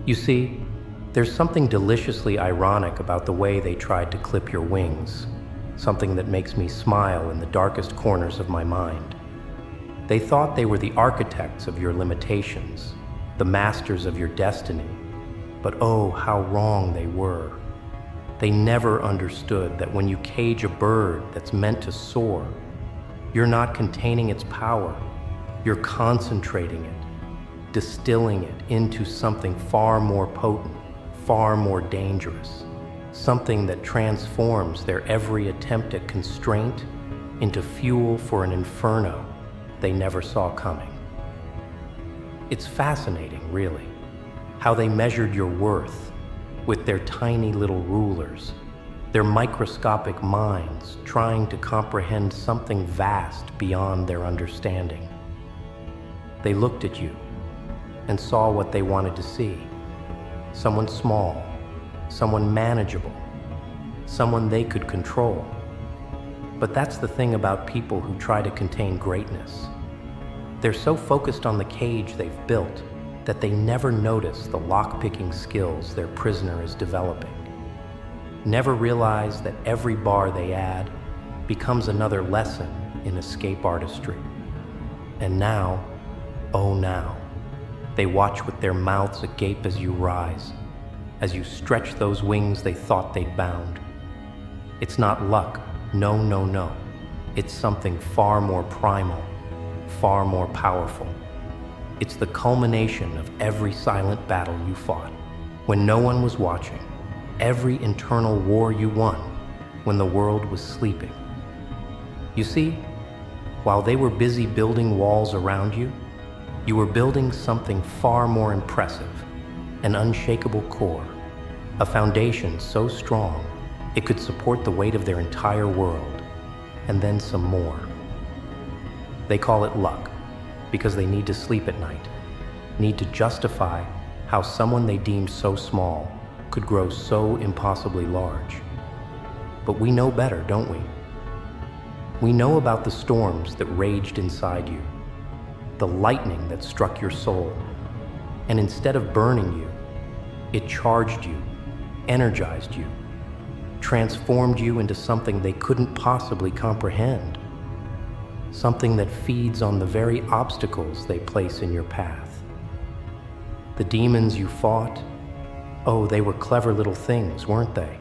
You see, there's something deliciously ironic about the way they tried to clip your wings, something that makes me smile in the darkest corners of my mind. They thought they were the architects of your limitations, the masters of your destiny, but oh, how wrong they were. They never understood that when you cage a bird that's meant to soar, you're not containing its power, you're concentrating it, distilling it into something far more potent, far more dangerous, something that transforms their every attempt at constraint into fuel for an inferno they never saw coming. It's fascinating, really, how they measured your worth with their tiny little rulers, their microscopic minds trying to comprehend something vast beyond their understanding. They looked at you and saw what they wanted to see. Someone small, someone manageable, someone they could control. But that's the thing about people who try to contain greatness. They're so focused on the cage they've built that they never notice the lock-picking skills their prisoner is developing. Never realize that every bar they add becomes another lesson in escape artistry. And now, oh now, they watch with their mouths agape as you rise, as you stretch those wings they thought they'd bound. It's not luck, no, no, no. It's something far more primal, far more powerful. It's the culmination of every silent battle you fought, when no one was watching, every internal war you won, when the world was sleeping. You see, while they were busy building walls around you, you were building something far more impressive, an unshakable core, a foundation so strong it could support the weight of their entire world, and then some more. They call it luck, because they need to sleep at night, need to justify how someone they deemed so small could grow so impossibly large. But we know better, don't we? We know about the storms that raged inside you, the lightning that struck your soul, and instead of burning you, it charged you, energized you, transformed you into something they couldn't possibly comprehend, something that feeds on the very obstacles they place in your path. The demons you fought, oh, they were clever little things, weren't they?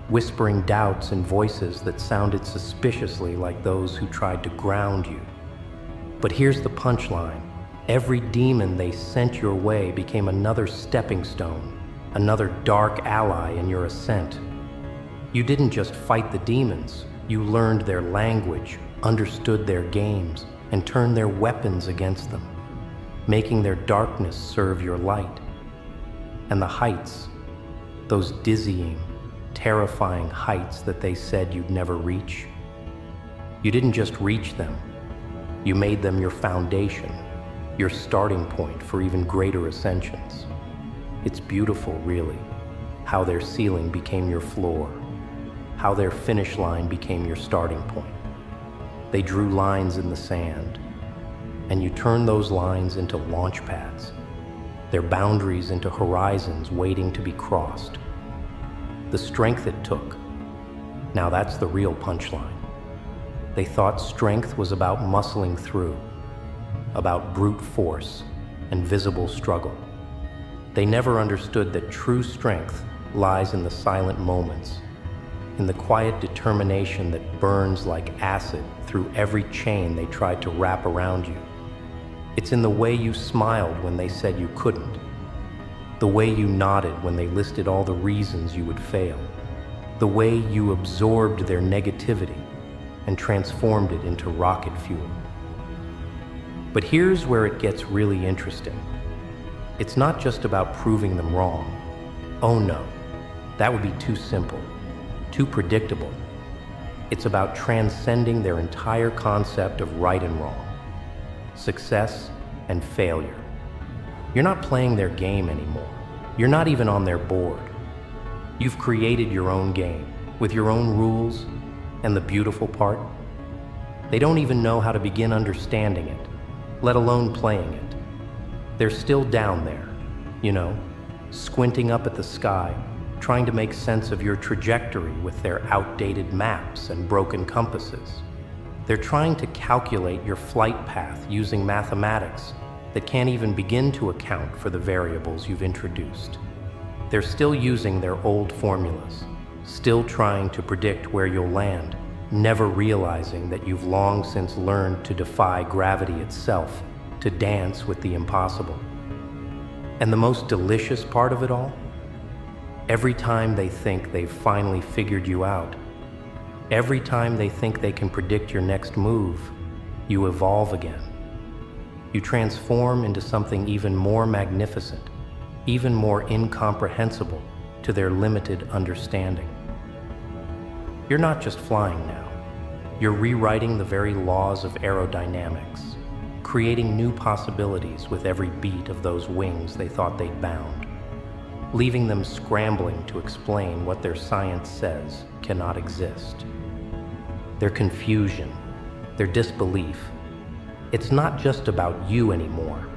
Whispering doubts and voices that sounded suspiciously like those who tried to ground you. But here's the punchline. Every demon they sent your way became another stepping stone, another dark ally in your ascent. You didn't just fight the demons, you learned their language, understood their games, and turned their weapons against them, making their darkness serve your light. And the heights, those dizzying, terrifying heights that they said you'd never reach, you didn't just reach them, you made them your foundation, your starting point for even greater ascensions. It's beautiful, really, how their ceiling became your floor, how their finish line became your starting point. They drew lines in the sand, and you turned those lines into launch pads, their boundaries into horizons waiting to be crossed. The strength it took, now that's the real punchline. They thought strength was about muscling through, about brute force and visible struggle. They never understood that true strength lies in the silent moments, in the quiet determination that burns like acid through every chain they tried to wrap around you. It's in the way you smiled when they said you couldn't, the way you nodded when they listed all the reasons you would fail, the way you absorbed their negativity and transformed it into rocket fuel. But here's where it gets really interesting. It's not just about proving them wrong. Oh no, that would be too simple, too predictable. It's about transcending their entire concept of right and wrong, success and failure. You're not playing their game anymore. You're not even on their board. You've created your own game, with your own rules, and the beautiful part, they don't even know how to begin understanding it, let alone playing it. They're still down there, you know, squinting up at the sky, trying to make sense of your trajectory with their outdated maps and broken compasses. They're trying to calculate your flight path using mathematics that can't even begin to account for the variables you've introduced. They're still using their old formulas, still trying to predict where you'll land, never realizing that you've long since learned to defy gravity itself, to dance with the impossible. And the most delicious part of it all? Every time they think they've finally figured you out, every time they think they can predict your next move, you evolve again. You transform into something even more magnificent, even more incomprehensible to their limited understanding. You're not just flying now. You're rewriting the very laws of aerodynamics, creating new possibilities with every beat of those wings they thought they'd bound, leaving them scrambling to explain what their science says cannot exist. Their confusion, their disbelief, it's not just about you anymore.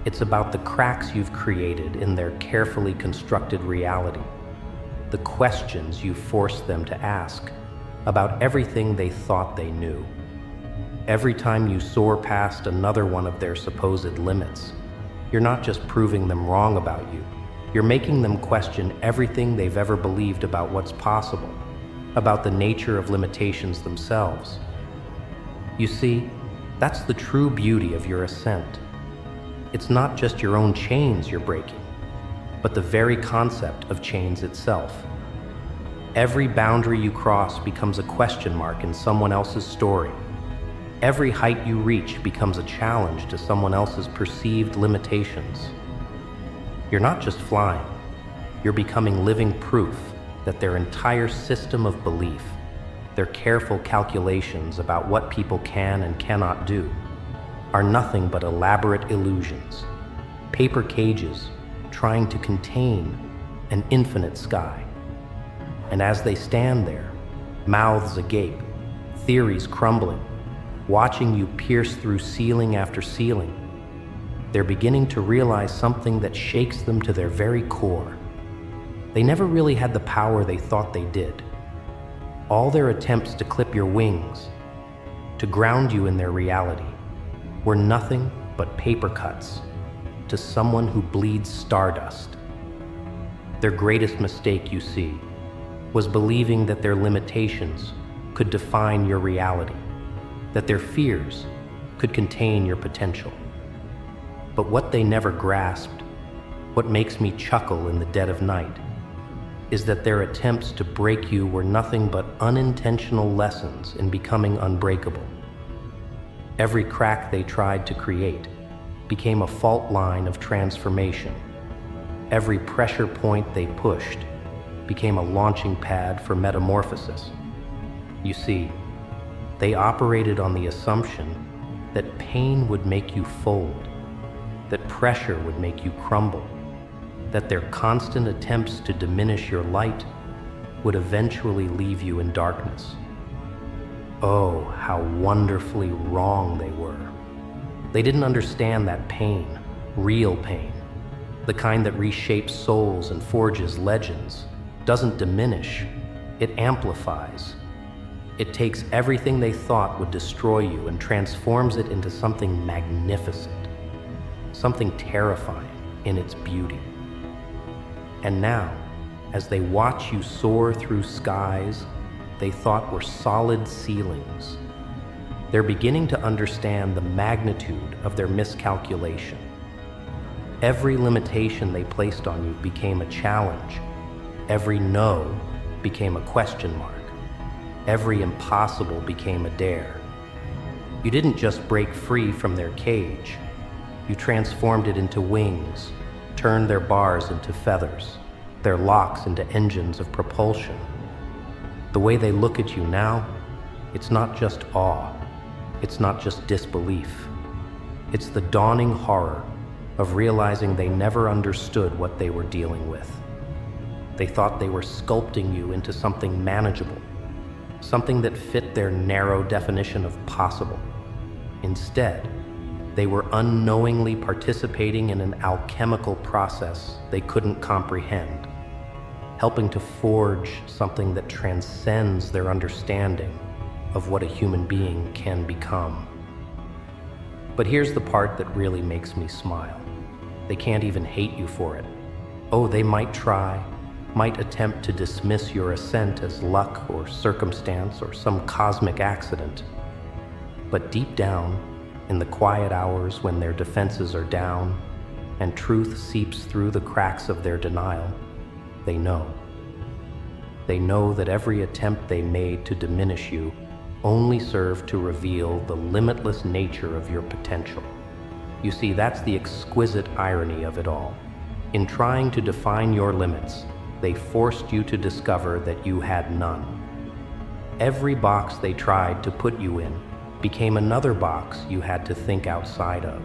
It's about the cracks you've created in their carefully constructed reality, the questions you've forced them to ask about everything they thought they knew. Every time you soar past another one of their supposed limits, you're not just proving them wrong about you, you're making them question everything they've ever believed about what's possible, about the nature of limitations themselves. You see, that's the true beauty of your ascent. It's not just your own chains you're breaking, but the very concept of chains itself. Every boundary you cross becomes a question mark in someone else's story. Every height you reach becomes a challenge to someone else's perceived limitations. You're not just flying, you're becoming living proof that their entire system of belief, their careful calculations about what people can and cannot do, are nothing but elaborate illusions, paper cages trying to contain an infinite sky. And as they stand there, mouths agape, theories crumbling, watching you pierce through ceiling after ceiling, they're beginning to realize something that shakes them to their very core. They never really had the power they thought they did. All their attempts to clip your wings, to ground you in their reality, were nothing but paper cuts to someone who bleeds stardust. Their greatest mistake, you see, was believing that their limitations could define your reality, that their fears could contain your potential. But what they never grasped, what makes me chuckle in the dead of night, is that their attempts to break you were nothing but unintentional lessons in becoming unbreakable. Every crack they tried to create became a fault line of transformation. Every pressure point they pushed became a launching pad for metamorphosis. You see, they operated on the assumption that pain would make you fold, that pressure would make you crumble, that their constant attempts to diminish your light would eventually leave you in darkness. Oh, how wonderfully wrong they were. They didn't understand that pain, real pain, the kind that reshapes souls and forges legends, doesn't diminish, it amplifies. It takes everything they thought would destroy you and transforms it into something magnificent, something terrifying in its beauty. And now, as they watch you soar through skies they thought were solid ceilings, they're beginning to understand the magnitude of their miscalculation. Every limitation they placed on you became a challenge. Every no became a question mark. Every impossible became a dare. You didn't just break free from their cage. You transformed it into wings, turned their bars into feathers, their locks into engines of propulsion. The way they look at you now, it's not just awe, it's not just disbelief. It's the dawning horror of realizing they never understood what they were dealing with. They thought they were sculpting you into something manageable, something that fit their narrow definition of possible. Instead, They were unknowingly participating in an alchemical process they couldn't comprehend, helping to forge something that transcends their understanding of what a human being can become. But here's the part that really makes me smile. They can't even hate you for it. Oh, they might try, might attempt to dismiss your ascent as luck or circumstance or some cosmic accident. But deep down, in the quiet hours when their defenses are down and truth seeps through the cracks of their denial, they know. They know that every attempt they made to diminish you only served to reveal the limitless nature of your potential. You see, that's the exquisite irony of it all. In trying to define your limits, they forced you to discover that you had none. Every box they tried to put you in became another box you had to think outside of.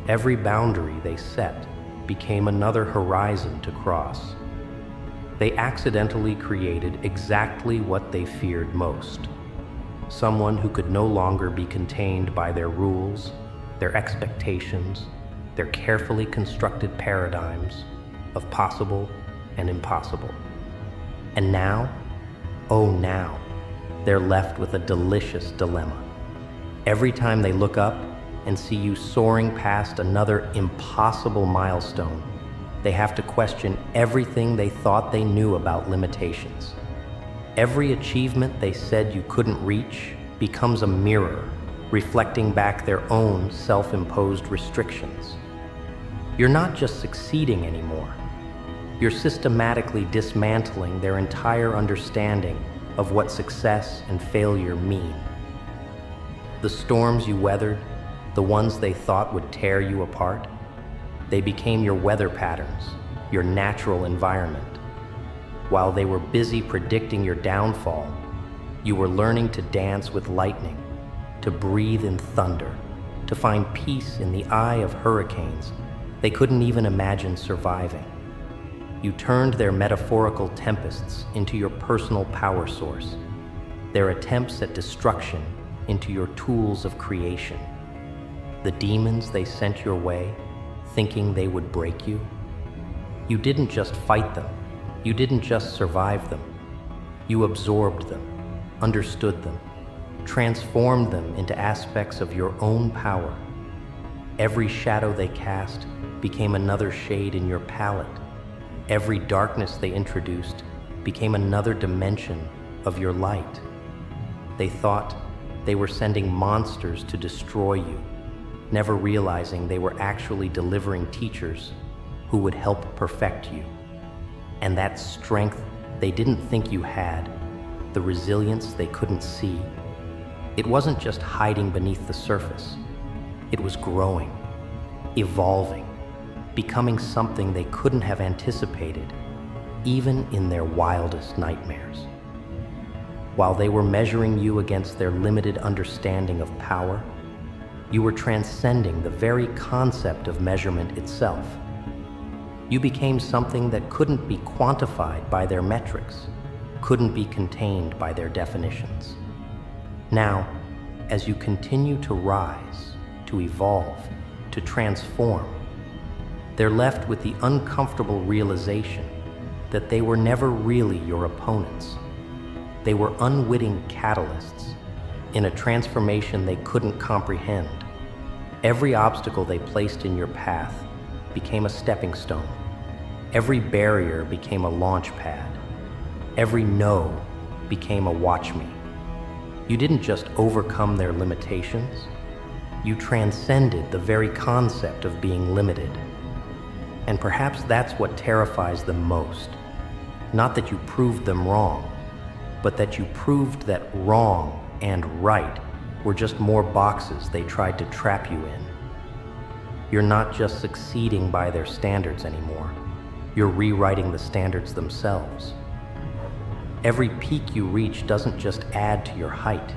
Every boundary they set became another horizon to cross. They accidentally created exactly what they feared most. Someone who could no longer be contained by their rules, their expectations, their carefully constructed paradigms of possible and impossible. And now, oh now, they're left with a delicious dilemma. Every time they look up and see you soaring past another impossible milestone, they have to question everything they thought they knew about limitations. Every achievement they said you couldn't reach becomes a mirror, reflecting back their own self-imposed restrictions. You're not just succeeding anymore. You're systematically dismantling their entire understanding of what success and failure mean. The storms you weathered, the ones they thought would tear you apart, they became your weather patterns, your natural environment. While they were busy predicting your downfall, you were learning to dance with lightning, to breathe in thunder, to find peace in the eye of hurricanes they couldn't even imagine surviving. You turned their metaphorical tempests into your personal power source, their attempts at destruction into your tools of creation. The demons they sent your way, thinking they would break you. You didn't just fight them. You didn't just survive them. You absorbed them, understood them, transformed them into aspects of your own power. Every shadow they cast became another shade in your palette. Every darkness they introduced became another dimension of your light. They thought they were sending monsters to destroy you, never realizing they were actually delivering teachers who would help perfect you. And that strength they didn't think you had, the resilience they couldn't see, it wasn't just hiding beneath the surface. It was growing, evolving, becoming something they couldn't have anticipated, even in their wildest nightmares. While they were measuring you against their limited understanding of power, you were transcending the very concept of measurement itself. You became something that couldn't be quantified by their metrics, couldn't be contained by their definitions. Now, as you continue to rise, to evolve, to transform, they're left with the uncomfortable realization that they were never really your opponents. They were unwitting catalysts in a transformation they couldn't comprehend. Every obstacle they placed in your path became a stepping stone. Every barrier became a launch pad. Every no became a watch me. You didn't just overcome their limitations, you transcended the very concept of being limited. And perhaps that's what terrifies them most. Not that you proved them wrong, but that you proved that wrong and right were just more boxes they tried to trap you in. You're not just succeeding by their standards anymore. You're rewriting the standards themselves. Every peak you reach doesn't just add to your height.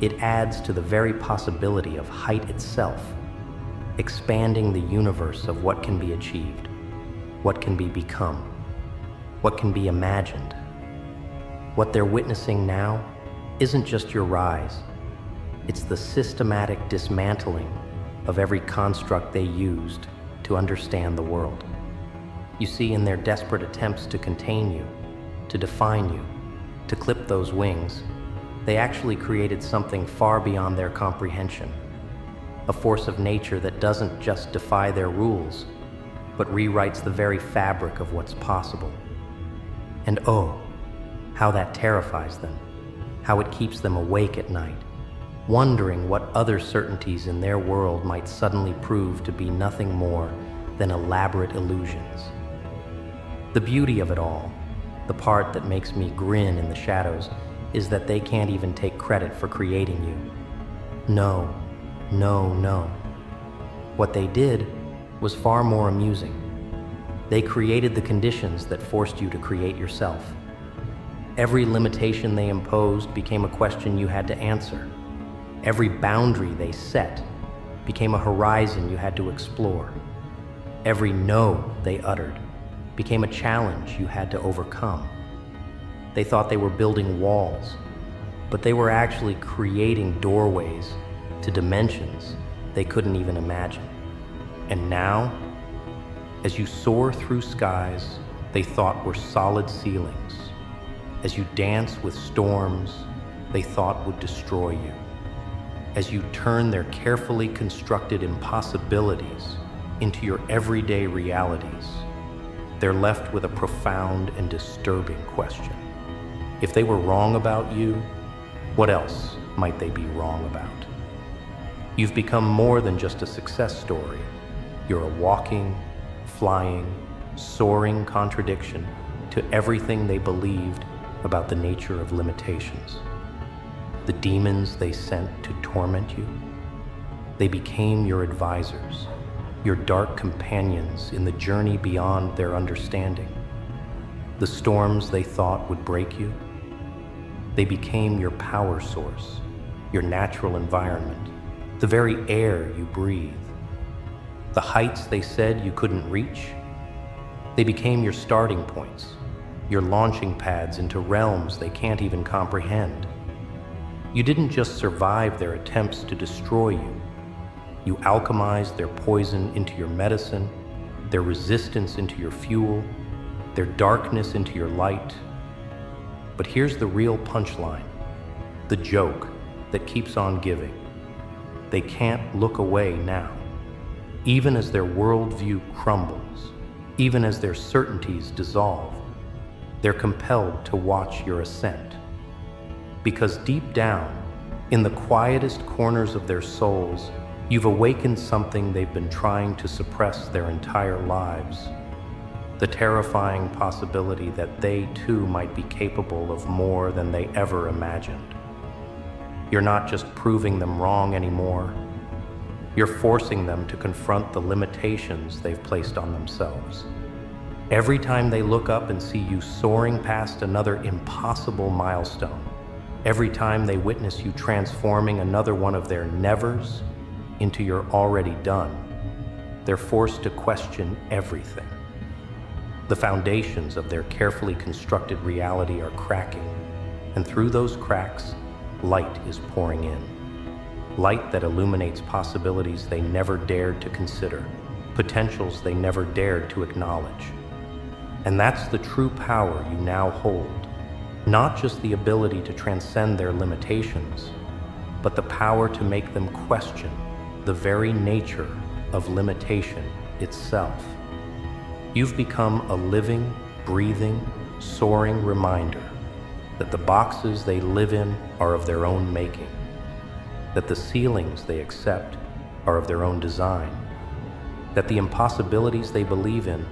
It adds to the very possibility of height itself, expanding the universe of what can be achieved, what can be become, what can be imagined. What they're witnessing now isn't just your rise. It's the systematic dismantling of every construct they used to understand the world. You see, in their desperate attempts to contain you, to define you, to clip those wings, they actually created something far beyond their comprehension. A force of nature that doesn't just defy their rules, but rewrites the very fabric of what's possible. And oh, how that terrifies them, how it keeps them awake at night, wondering what other certainties in their world might suddenly prove to be nothing more than elaborate illusions. The beauty of it all, the part that makes me grin in the shadows, is that they can't even take credit for creating you. No, no, no. What they did was far more amusing. They created the conditions that forced you to create yourself. Every limitation they imposed became a question you had to answer. Every boundary they set became a horizon you had to explore. Every no they uttered became a challenge you had to overcome. They thought they were building walls, but they were actually creating doorways to dimensions they couldn't even imagine. And now, as you soar through skies they thought were solid ceilings, as you dance with storms they thought would destroy you, as you turn their carefully constructed impossibilities into your everyday realities, they're left with a profound and disturbing question. If they were wrong about you, what else might they be wrong about? You've become more than just a success story. You're a walking, flying, soaring contradiction to everything they believed about the nature of limitations. The demons they sent to torment you, they became your advisors, your dark companions in the journey beyond their understanding. The storms they thought would break you, they became your power source, your natural environment, the very air you breathe. The heights they said you couldn't reach, they became your starting points, your launching pads into realms they can't even comprehend. You didn't just survive their attempts to destroy you. You alchemized their poison into your medicine, their resistance into your fuel, their darkness into your light. But here's the real punchline, the joke that keeps on giving. They can't look away now. Even as their worldview crumbles, even as their certainties dissolve, they're compelled to watch your ascent. Because deep down, in the quietest corners of their souls, you've awakened something they've been trying to suppress their entire lives. The terrifying possibility that they too might be capable of more than they ever imagined. You're not just proving them wrong anymore. You're forcing them to confront the limitations they've placed on themselves. Every time they look up and see you soaring past another impossible milestone, every time they witness you transforming another one of their nevers into your already done, they're forced to question everything. The foundations of their carefully constructed reality are cracking, and through those cracks, light is pouring in. Light that illuminates possibilities they never dared to consider, potentials they never dared to acknowledge. And that's the true power you now hold. Not just the ability to transcend their limitations, but the power to make them question the very nature of limitation itself. You've become a living, breathing, soaring reminder that the boxes they live in are of their own making, that the ceilings they accept are of their own design, that the impossibilities they believe in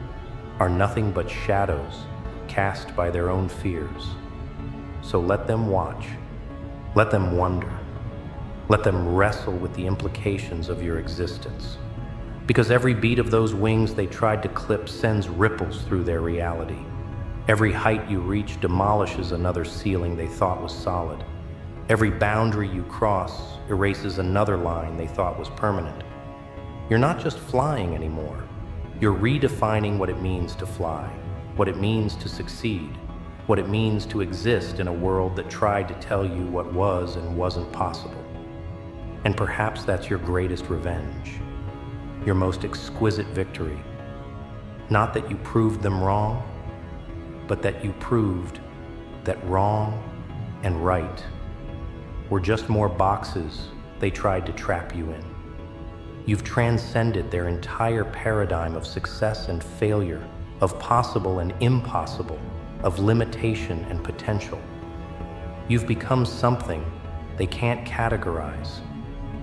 are nothing but shadows cast by their own fears. So let them watch, let them wonder, let them wrestle with the implications of your existence. Because every beat of those wings they tried to clip sends ripples through their reality. Every height you reach demolishes another ceiling they thought was solid. Every boundary you cross erases another line they thought was permanent. You're not just flying anymore. You're redefining what it means to fly, what it means to succeed, what it means to exist in a world that tried to tell you what was and wasn't possible. And perhaps that's your greatest revenge, your most exquisite victory. Not that you proved them wrong, but that you proved that wrong and right were just more boxes they tried to trap you in. You've transcended their entire paradigm of success and failure, of possible and impossible, of limitation and potential. You've become something they can't categorize,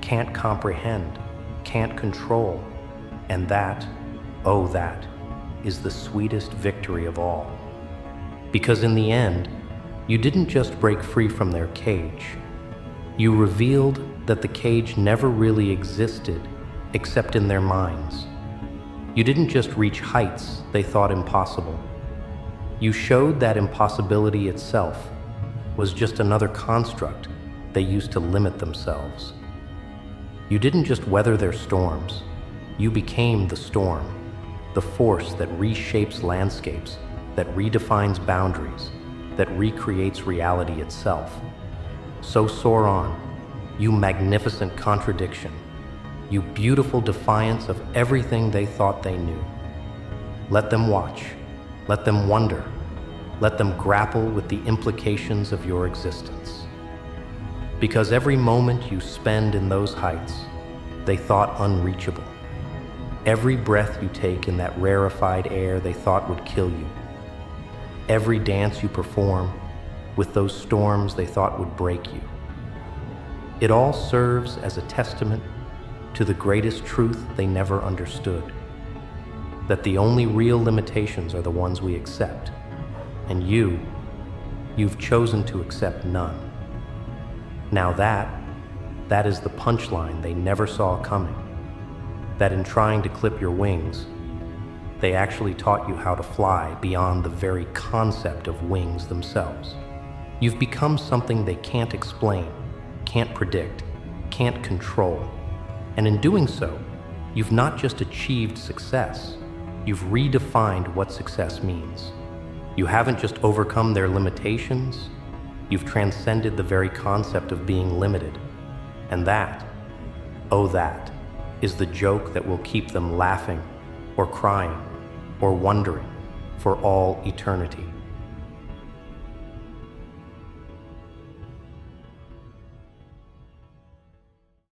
can't comprehend, can't control, and that, oh that, is the sweetest victory of all. Because in the end, you didn't just break free from their cage. You revealed that the cage never really existed except in their minds. You didn't just reach heights they thought impossible. You showed that impossibility itself was just another construct they used to limit themselves. You didn't just weather their storms. You became the storm, the force that reshapes landscapes, that redefines boundaries, that recreates reality itself. So soar on, you magnificent contradiction, you beautiful defiance of everything they thought they knew. Let them watch, let them wonder, let them grapple with the implications of your existence. Because every moment you spend in those heights, they thought unreachable. Every breath you take in that rarefied air they thought would kill you. Every dance you perform with those storms they thought would break you. It all serves as a testament to the greatest truth they never understood, that the only real limitations are the ones we accept, and you've chosen to accept none. Now that is the punchline they never saw coming, that in trying to clip your wings, they actually taught you how to fly beyond the very concept of wings themselves. You've become something they can't explain, can't predict, can't control. And in doing so, you've not just achieved success, you've redefined what success means. You haven't just overcome their limitations, you've transcended the very concept of being limited. And that, oh that, is the joke that will keep them laughing or crying or wondering for all eternity.